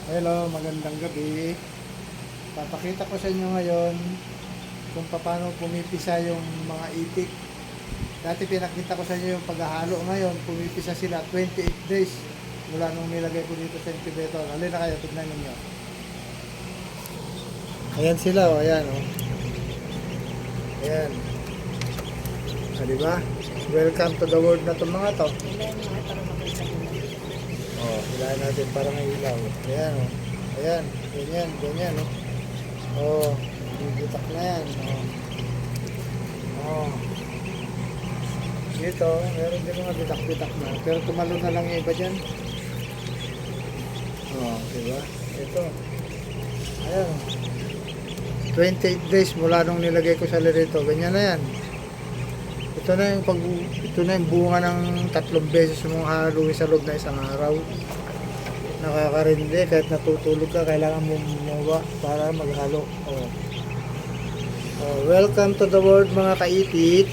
Hello, magandang gabi. Papakita ko sa inyo ngayon kung paano pumipisa yung mga itik. Dati pinakita ko sa inyo yung paghahalo. Ngayon, pumipisa sila 28 days mula nung nilagay ko dito sa incubator. Halina kayo, tignan ninyo. Ayan sila, o. Ayan, o. Ayan. O, diba? Welcome to the world na itong mga to. Oh, hilahin natin para may ilaw. Ayan, oh. Ayan, ganyan, ganyan, oh. Oh, bibitak na yan, oh. Oh. Dito, meron din mga bitak-bitak na. Pero tumalo na lang yung iba dyan. Oh, diba? Ito. Ayan. 28 days mula nung nilagay ko sa lirito. Ganyan na yan. Ito na yung bunga ng 3 beses mong haluin sa loob na isang araw. Nakakarindi kahit natutulog ka, kailangan mo mumawa para maghalo. Oh. Oh, welcome to the world mga kaitit.